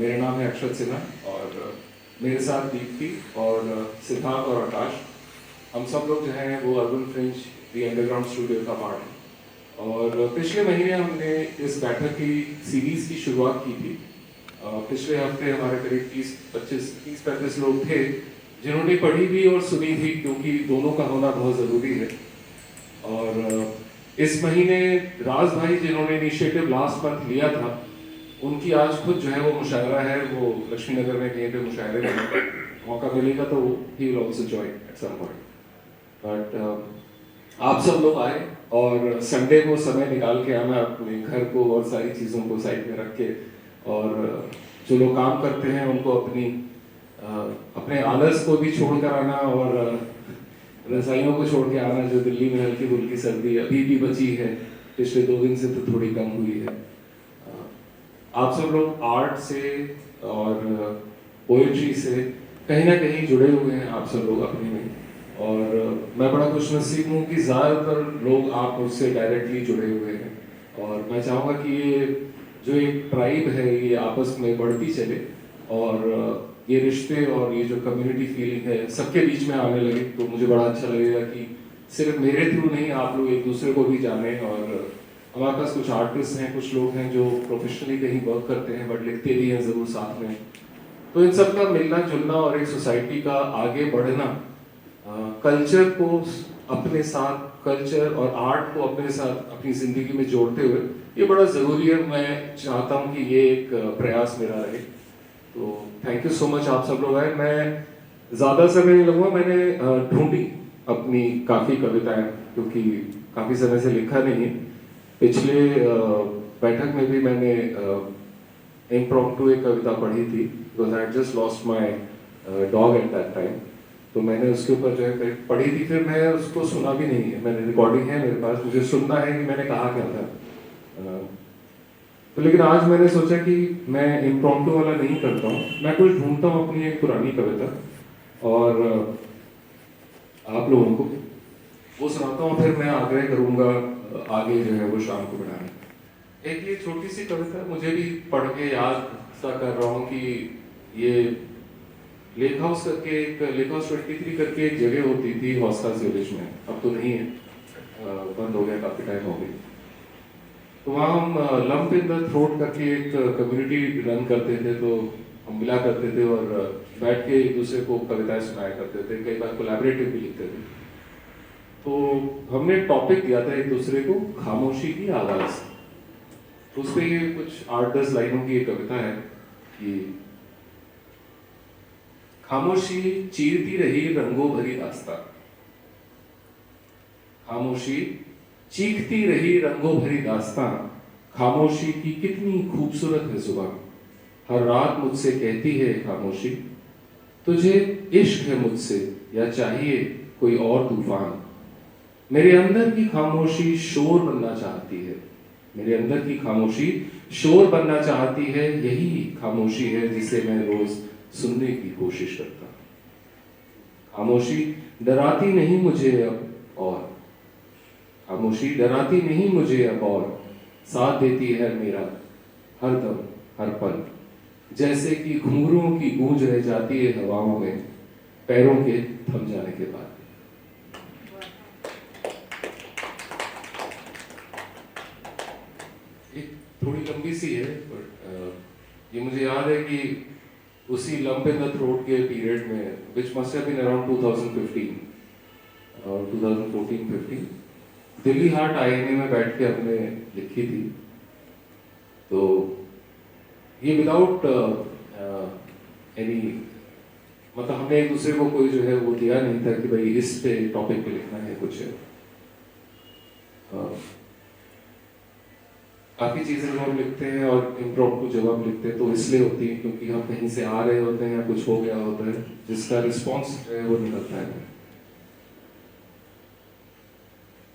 मेरा नाम है अक्षत सिन्हा और मेरे साथ दीप्ति और सिद्धार्थ और आकाश, हम सब लोग जो हैं वो urban fringe the underground studio का पार्ट है। और पिछले महीने हमने इस बैठक की सीरीज की शुरुआत की थी। पिछले हफ्ते हमारे करीब 30-35 लोग थे जिन्होंने पढ़ी भी और सुनी भी, क्योंकि दोनों का होना बहुत ज़रूरी है। और इस महीने राज भाई जिन्होंने इनिशिएटिव लास्ट मंथ लिया था, उनकी आज खुद जो है वो मुशायरा है, वो लक्ष्मी नगर में कहीं पे मुशायरे में मौका मिलेगा तो he will also join at some point. But आप सब लोग आए और संडे को समय निकाल के आना अपने घर को और सारी चीज़ों को साइड में रख के, और जो लोग काम करते हैं उनको अपने आलस को भी छोड़ कर आना और रजाइयों को छोड़ के आना, जो दिल्ली में हल्की फुल्की सर्दी अभी भी बची है, पिछले 2 दिन से तो थोड़ी कम हुई है। आप सब लोग आर्ट से और पोएट्री से कहीं ना कहीं जुड़े हुए हैं, आप सब लोग अपने में, और मैं बड़ा खुशनसीब हूँ कि ज़्यादातर लोग आप मुझसे डायरेक्टली जुड़े हुए हैं। और मैं चाहूँगा कि ये जो एक ट्राइब है ये आपस में बढ़ती चले और ये रिश्ते और ये जो कम्युनिटी फीलिंग है सबके बीच में आने लगे, तो मुझे बड़ा अच्छा लगेगा कि सिर्फ मेरे थ्रू नहीं आप लोग एक दूसरे को भी जाने। और हमारे पास कुछ आर्टिस्ट हैं, कुछ लोग हैं जो प्रोफेशनली कहीं वर्क करते हैं बट लिखते भी हैं ज़रूर साथ में, तो इन सब का मिलना जुलना और एक सोसाइटी का आगे बढ़ना, कल्चर को अपने साथ, कल्चर और आर्ट को अपने साथ अपनी ज़िंदगी में जोड़ते हुए, ये बड़ा ज़रूरी है। मैं चाहता हूँ कि ये एक प्रयास मेरा रहे। तो थैंक यू सो मच, आप सब लोग आए। मैं ज़्यादा समय नहीं लूँगा, मैंने ढूंढी अपनी काफ़ी कविताएं, क्योंकि काफ़ी समय से लिखा नहीं है। पिछले बैठक में भी मैंने इम्प्रॉम्प्टू एक कविता पढ़ी थी, because I just lost my dog at that time, तो मैंने उसके ऊपर जो है पढ़ी थी, फिर मैं उसको सुना भी नहीं है, मैंने रिकॉर्डिंग है मेरे पास, मुझे सुनना है कि मैंने कहा क्या था। तो लेकिन आज मैंने सोचा कि मैं इम्प्रॉम्प्टू वाला नहीं करता हूँ, मैं कुछ ढूंढता हूँ अपनी एक पुरानी कविता और आप लोगों को वो सुनाता हूँ, फिर मैं आग्रह करूँगा आगे जो है वो शाम को बढ़ाने। एक ये छोटी सी कविता मुझे भी पढ़ के याद सा कर रहा हूँ कि ये लेक हाउस करके, एक लेक हाउस 23 करके एक जगह होती थी हौसला विलेज में, अब तो नहीं है, बंद हो गया, काफ़ी टाइम हो गई। तो वहाँ हम लंप इन द थ्रोट करके एक कम्युनिटी रन करते थे, तो हम मिला करते थे और बैठ के एक दूसरे को कविताएं सुनाया करते थे, कई बार कोलैबोरेटिव भी लिखते थे। तो हमने टॉपिक दिया था एक दूसरे को, खामोशी की आवाज़। तो उस पर ये कुछ 8-10 लाइनों की एक कविता है कि खामोशी चीरती रही रंगों भरी दास्तां, खामोशी चीखती रही रंगों भरी दास्तां, खामोशी की कितनी खूबसूरत है जुबान, हर रात मुझसे कहती है खामोशी, तुझे इश्क है मुझसे या चाहिए कोई और तूफान। मेरे अंदर की खामोशी शोर बनना चाहती है, मेरे अंदर की खामोशी शोर बनना चाहती है, यही खामोशी है जिसे मैं रोज सुनने की कोशिश करता हूं। खामोशी डराती नहीं मुझे अब और, खामोशी डराती नहीं मुझे अब और, साथ देती है मेरा हर दम हर पल, जैसे कि घुंघरुओं की गूंज रह जाती है हवाओं में पैरों के थम जाने के बाद। थोड़ी लंबी सी है, बट ये मुझे याद है कि उसी लंप इन द थ्रोट के पीरियड में, which must have been around 2015 और 2014-15, दिल्ली हार्ट आईएनए में बैठ के हमने लिखी थी। तो ये विदाउट एनी, मतलब हमने एक दूसरे को कोई जो है वो दिया नहीं था कि भाई इस पे टॉपिक पे लिखना है कुछ है। काफ़ी चीज़ें जब हम लिखते हैं और इम्प्रॉम्प्टू जब हम लिखते हैं तो इसलिए होती है क्योंकि हम कहीं से आ रहे होते हैं या कुछ हो गया होता है जिसका रिस्पॉन्स है वो निकलता है।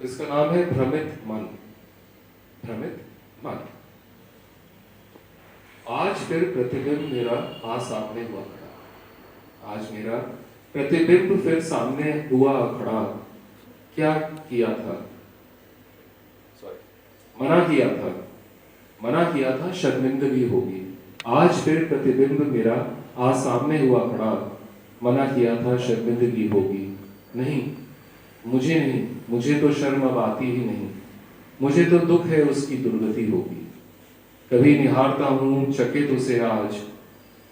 इसका नाम है भ्रमित मन। भ्रमित मन। आज फिर प्रतिबिंब मेरा आ सामने हुआ खड़ा, आज मेरा प्रतिबिंब फिर सामने हुआ खड़ा, क्या किया था, मना किया था, मना किया था शर्मिंदगी होगी, आज फिर प्रतिबिंब मेरा आज सामने हुआ खड़ा, मना किया था शर्मिंदगी होगी। नहीं, मुझे नहीं, मुझे तो शर्म अब आती ही नहीं, मुझे तो दुख है उसकी दुर्गति होगी। कभी निहारता हूँ चकित उसे आज,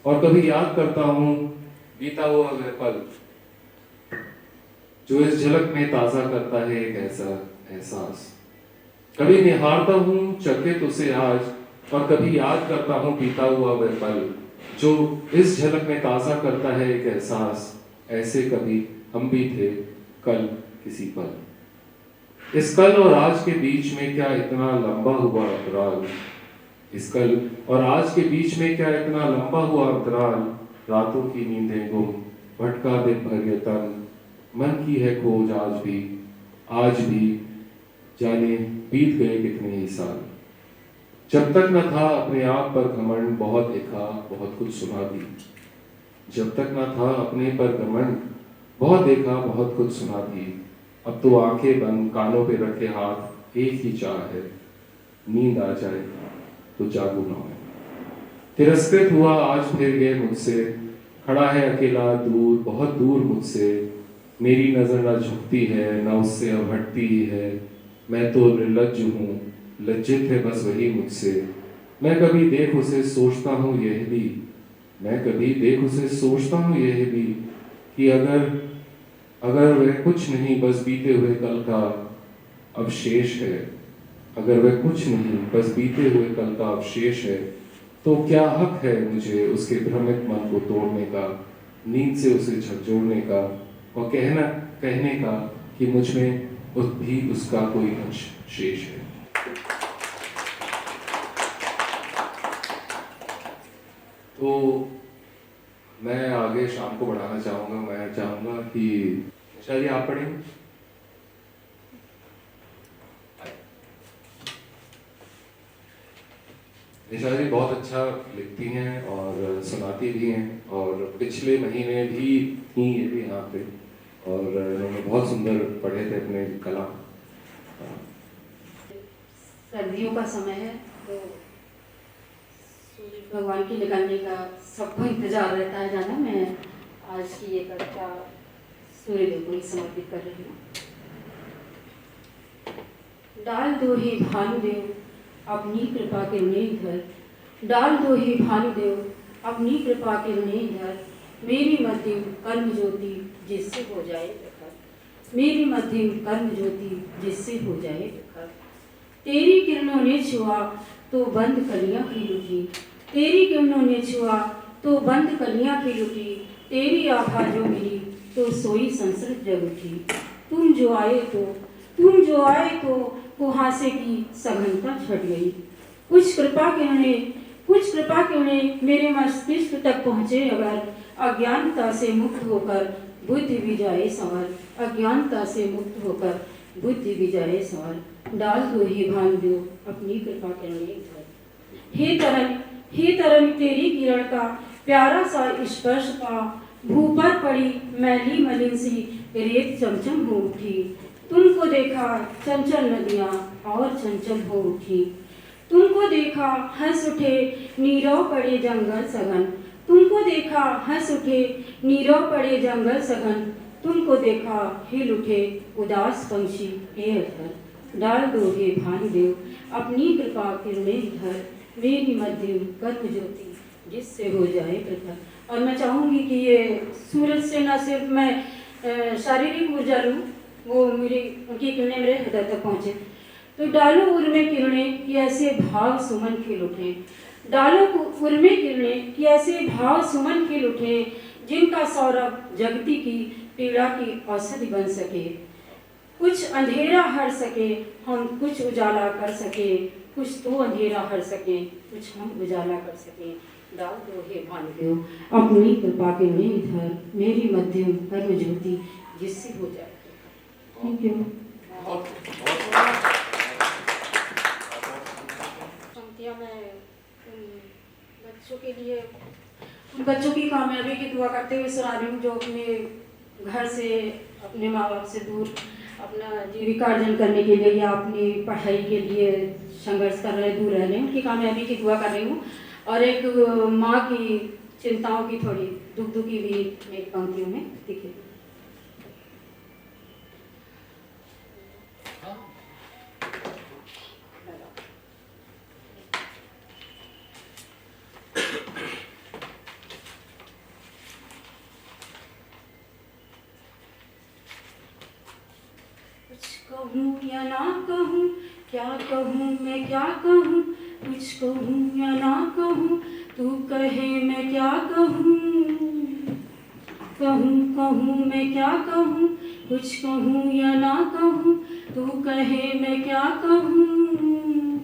और कभी याद करता हूँ बीता हुआ वह पल, जो इस झलक में ताजा करता है एक ऐसा एहसास। कभी निहारता हूँ चकित उसे आज, और कभी याद करता हूँ बीता हुआ वह पल, जो इस झलक में ताजा करता है एक एहसास। ऐसे कभी हम भी थे कल किसी पल। इस कल और आज के बीच में क्या इतना लंबा हुआ अंतराल, इस कल और आज के बीच में क्या इतना लंबा हुआ अंतराल। रातों की नींदें गुम, भटका दिन भर ये तन, मन की है खोज आज भी जाने बीत गए कितने ही साल। जब तक न था अपने आप पर घमंड, बहुत देखा बहुत कुछ सुना भी। जब तक न था अपने पर घमंड, बहुत देखा बहुत कुछ सुना भी। अब तो आंखें बंद कानों पे रखे हाथ, एक ही चाह है नींद आ जाए तो जागू ना हो। तिरस्कृत हुआ आज फिर गए मुझसे, खड़ा है अकेला दूर बहुत दूर मुझसे। मेरी नजर न झुकती है न उससे अब हटती ही है। मैं तो निर्लज्ज हूँ, लज्जित है बस वही मुझसे। मैं कभी देख उसे सोचता हूँ यह भी, मैं कभी देख उसे सोचता हूँ यह भी, कि अगर वह कुछ नहीं बस बीते हुए कल का अवशेष है। अगर वह कुछ नहीं बस बीते हुए कल का अवशेष है, तो क्या हक है मुझे उसके भ्रमित मन को तोड़ने का, नींद से उसे झकझोरने का, और कहने का कि मुझ में भी उसका कोई अंश शेष है। तो मैं आगे शाम को बढ़ाना चाहूँगा। मैं चाहूँगा कि शायद आप पढ़ें। निशा जी बहुत अच्छा लिखती हैं और सुनाती भी हैं, और पिछले महीने भी थी ये भी यहाँ पे, और इन्होंने बहुत सुंदर पढ़े थे अपने कला। सर्दियों का समय है तो सूर्य भगवान के निकलने का सबको इंतजार रहता है जाना। मैं आज की ये कविता सूर्यदेव को ही समर्पित कर रही हूँ। डाल दो हे भानुदेव अपनी कृपा के इधर, डाल दो हे भानुदेव अपनी कृपा के इधर। मेरी मध्यम कर्म ज्योति जिससे हो जाए प्रखर, मेरी मध्यम कर्म ज्योति जिससे हो जाए प्रखर। तेरी किरणों ने छुआ तो बंद कलियां खिल उठी, तेरी किरणों ने छुआ तो बंद कलियां खिल उठी। तेरी आभा जो मिली तो सोई संसर्ग जग उठी। तुम जो आए तो कुहासे की सघनता छट गई। कुछ कृपा किरणें मेरे मस्तिष्क तक पहुँचे अगर, अज्ञानता से मुक्त होकर बुद्धि भी जाए संवर, अज्ञानता से मुक्त होकर बुद्धि भी जाए संवर। डाल दो हे भानुदेव अपनी कृपा किरणें इधर। हे तरन तेरी किरण का प्यारा सा स्पर्श पा, भू पर पड़ी मैली मलिन सी रेत चमचम हो उठी। तुमको देखा चंचल नदियाँ और चंचल हो उठी। तुमको देखा हंस उठे नीरव पड़े जंगल सघन, तुमको देखा हंस उठे नीरव पड़े जंगल सघन। तुमको देखा हिल उठे उदास पंछी हे अधर। डाल दो हे भानुदेव अपनी कृपा किरणें इधर, मेरी मध्यम कर्म ज्योति जिससे हो जाए प्रखर। और मैं चाहूँगी कि ये सूरज से न सिर्फ मैं शारीरिक ऊर्जा लूँ, वो उनकी किरणें मेरे हृदय तक पहुँचे। तो डालो उर्मे किरणें कि ऐसे भाव सुमन खिल उठे, डालो उर्मे किरणें कि ऐसे भाव सुमन खिल उठे, जिनका सौरभ जगती की पीड़ा की औषधि बन सके। कुछ अंधेरा हर सके हम कुछ उजाला कर सके, कुछ तो अंधेरा हर सके कुछ हम उजाला कर सके। डाल दो हे भानुदेव अपनी कृपा के इधर, मेरी मध्यम कर्म ज्योति जिससे हो जाए। Thank you. पंक्तियाँ मैं बच्चों के लिए, उन बच्चों की कामयाबी की दुआ करते हुए सुना रही हूँ जो अपने घर से अपने माँ बाप से दूर अपना जीविकार्जन करने के लिए या अपनी पढ़ाई के लिए संघर्ष कर रहे दूर रह रहे हैं, उनकी कामयाबी की दुआ कर रही हूँ। और एक माँ की चिंताओं की थोड़ी दुख दुखी भी मेरी पंक्तियों में दिखे। कुछ कहूँ या ना कहूँ, क्या कहूँ मैं क्या कहूँ, कुछ कहूँ या ना कहूँ, तू कहे मैं क्या कहूँ। कहूँ कहूँ मैं क्या कहूँ, कुछ कहूँ या ना कहूँ, तू कहे मैं क्या कहूँ।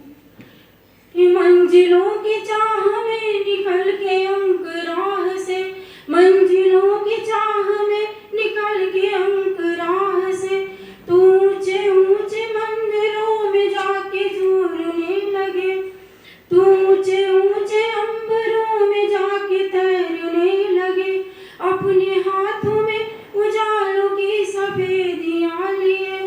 कि मंजिलों की चाह में निकल के अंक राह से, मंजिलों की चाह में निकल के अंक राह से, तू ऊंचे ऊंचे मंदिरों में जाके झूलने लगे, तू ऊंचे ऊंचे अंबरों में जाके तैरने लगे, अपने हाथों में उजालों की सफेदियां लिए,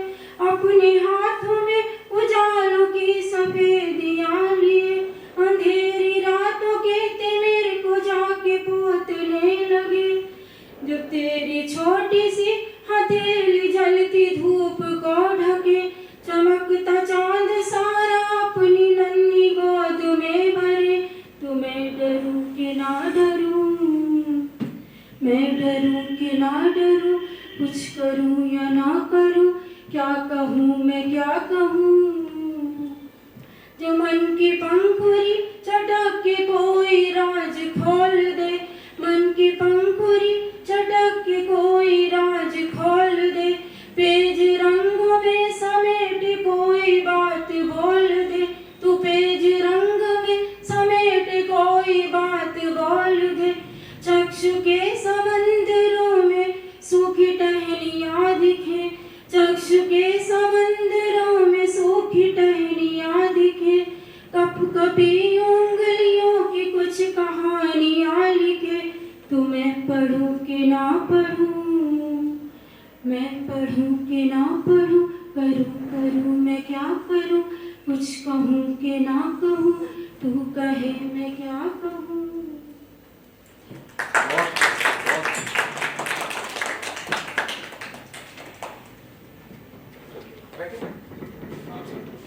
अपने हाथों में उजालों की सफेदियां लिए, अंधेरी रातों के तिमिर को जाके पोतने लगे। जो तेरी छोटी सी हथेली जलती धूप को ढके, चमकता चांद सारा अपनी नन्ही गोद में भरे, तो मैं डरूं कि ना डरूं, मैं डरूं कि ना डरूं, कुछ करूं या ना करूं, क्या कहूं मैं क्या कहूं। जो मन की पंखुड़ी चटक के कोई राज खोल दे, मन की पंखुड़ी चटक के कोई राज खोल दे, पेज रंगों में समेट कोई बात बोल दे, तू पेज रंग में समेट कोई बात बोल दे। चक्षु के समंदरों में सूखी टहनियाँ दिखे, चक्षु के समंदरों में सूखी टहनियाँ दिखे, कप कपी उंगलियों की कुछ कहानियाँ लिखे, तो मैं पढ़ूं कि ना पढ़ूं, मैं पढ़ूं कि ना पढ़ूं, करूं करूं मैं क्या करूं, कुछ कहूं कि ना कहूं, तू कहे मैं क्या कहूं।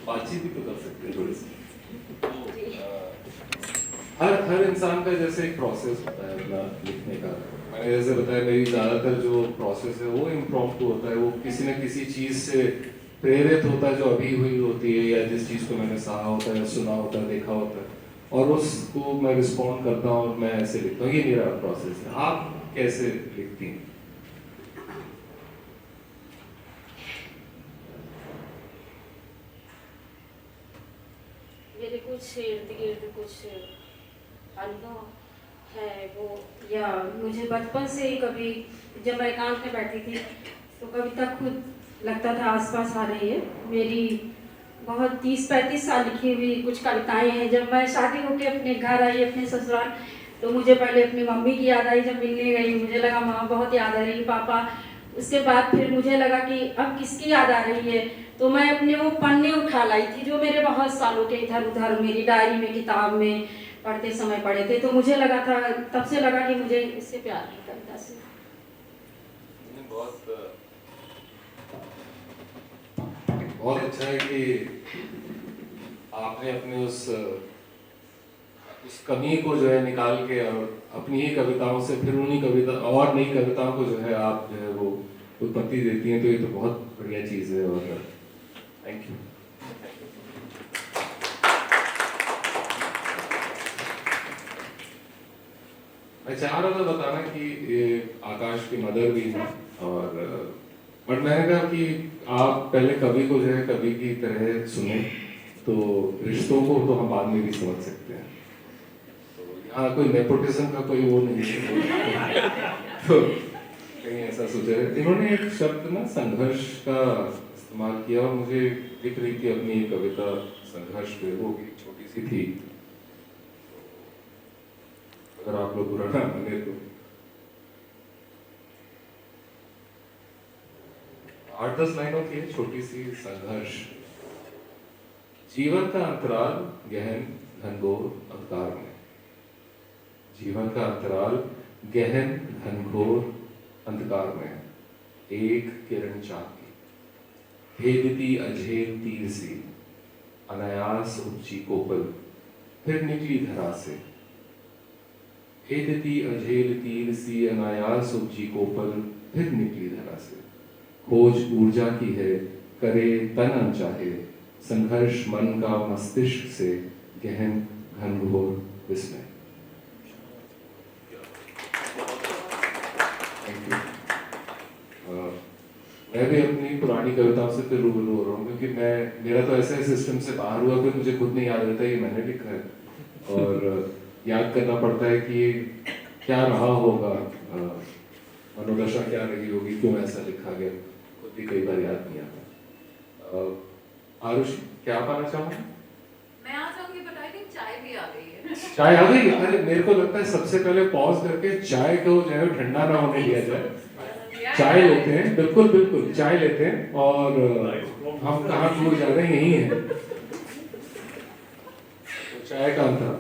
बातचीत भी तो कर सकते हैं थोड़ी सी। हर इंसान का जैसे एक प्रोसेस होता है अपना लिखने का। मैंने जैसे बताया मेरी ज़्यादातर जो प्रोसेस है वो इम्प्रॉम्प्टू होता है, वो किसी न किसी चीज़ से प्रेरित होता है जो अभी हुई होती है, या जिस चीज़ को मैंने सहा होता है, सुना होता है, देखा होता है, और उसको मैं रिस्पॉन्ड करता हूँ और मैं ऐसे लिखता हूँ। ये मेरा प्रोसेस है। आप कैसे लिखती हैं? मेरे कुछ इर्द गिर्द कुछ अनुभव है वो, या मुझे बचपन से ही कभी जब मैं एकांत में बैठी थी तो कविता खुद लगता था आसपास आ रही है। मेरी बहुत 30-35 साल लिखी हुई कुछ कविताएं हैं। जब मैं शादी होकर अपने घर आई, अपने ससुराल, तो मुझे पहले अपनी मम्मी की याद आई। जब मिलने गई मुझे लगा माँ बहुत याद आ रही, पापा। उसके बाद फिर मुझे लगा कि अब किसकी याद आ रही है, तो मैं अपने वो पन्ने उठा लाई थी जो मेरे बहुत सालों के इधर उधर मेरी डायरी में, किताब में पढ़ते समय पढ़े थे। तो मुझे लगा था, तब से लगा कि मुझे इससे प्यार है, कविता से। बहुत अच्छा है कि आपने अपने उस कमी को जो है निकाल के और अपनी ही कविताओं से फिर उन्हीं कविता और नई कविताओं को जो है आप जो है वो उत्पत्ति देती हैं। तो ये तो बहुत बढ़िया चीज़ है और थैंक यू। मैं चाह रहा था बताना कि ये आकाश की मदर भी है, और बट मैंने कहा कि आप पहले कवि को जो है कवि की तरह सुने, तो रिश्तों को तो हम बाद में भी समझ सकते हैं। तो यहाँ कोई नेपोटिज्म का कोई वो नहीं है। तो कहीं ऐसा सोचा है। इन्होंने एक शब्द ना संघर्ष का इस्तेमाल किया, और मुझे दिख रही थी अपनी कविता संघर्ष पे, वो भी छोटी सी थी, अगर आप लोग बुरा ना माने तो। 8-10 लाइनों की है, छोटी सी संघर्ष। जीवन का अंतराल गहन घनघोर अंधकार में, जीवन का अंतराल गहन घनघोर अंधकार में एक किरण चाहती, भेदती अझेल तीर सी, अनायास उपजी कोपल, फिर निकली धरा से। भेदती अझेल तीर सी, अनायास उपजी कोपल, फिर निकली धरा से। खोज ऊर्जा की है, करे तन अनचाहे, संघर्ष मन का मस्तिष्क से, गहन घनघोर विस्मय। Thank you. मैं भी अपनी पुरानी कविताओं से फिर रूबरू हो रहा हूँ, क्योंकि मेरा तो ऐसे सिस्टम से बाहर हुआ कि मुझे खुद नहीं याद रहता ये मैंने लिखा है, और याद करना पड़ता है कि ये क्या रहा होगा, मनोदशा क्या रही होगी, क्यों ऐसा लिखा गया, खुद भी कई बार याद नहीं आता। आरुषि, क्या आप आना चाहोगे? मैं आ जाऊंगी, बट आई थिंक चाय भी आ गई है। चाय आ गई? अरे मेरे को लगता है सबसे पहले पॉज करके चाय को जो है ठंडा ना होने दिया जाए। चाय लेते हैं, बिल्कुल बिल्कुल चाय लेते हैं, और हम कहाँ दूर जा रहे हैं, यही है। तो चाय का अंतर